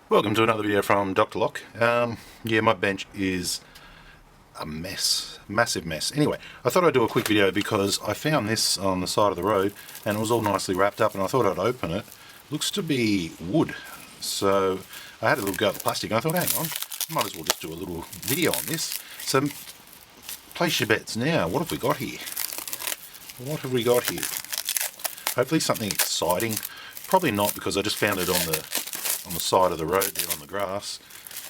Welcome to another video from Dr. Lock. Yeah, my bench is a mess, massive mess. Anyway, I thought I'd do a quick video because I found this on the side of the road and it was all nicely wrapped up, and I thought I'd open it. Looks to be wood. So I had a little go at the plastic and I thought, hang on, I might as well just do a little video on this. So place your bets now. What have we got here? What have we got here? Hopefully something exciting. Probably not, because I just found it on the side of the road there on the grass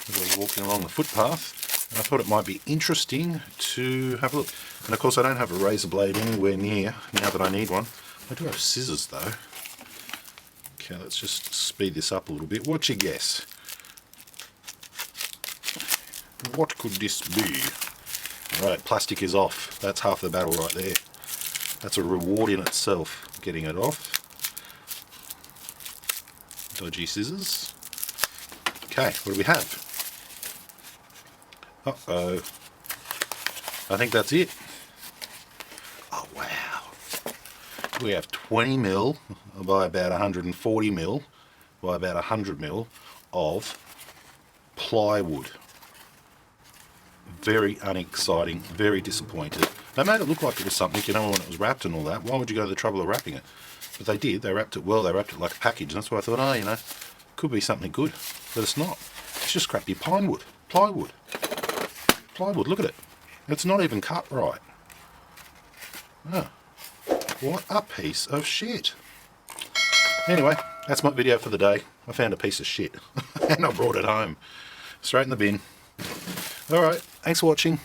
as I was walking along the footpath, and I thought it might be interesting to have a look. And of course I don't have a razor blade anywhere near now that I need one. I do have scissors though. Okay, let's just speed this up a little bit. What's your guess? What could this be? Right, plastic is off. That's half the battle right there. That's a reward in itself, getting it off. Dodgy scissors. Okay, what do we have? Uh-oh. I think that's it. Oh, wow. We have 20mm by about 140mm by about 100mm of plywood. Very unexciting, very disappointed. They made it look like it was something, you know, when it was wrapped and all that. Why would you go to the trouble of wrapping it? But they did. They wrapped it well. They wrapped it like a package. And that's why I thought, oh, you know, could be something good. But it's not. It's just crappy plywood. Plywood. Plywood. Look at it. It's not even cut right. Oh, what a piece of shit. Anyway, that's my video for the day. I found a piece of shit. And I brought it home. Straight in the bin. Alright, thanks for watching.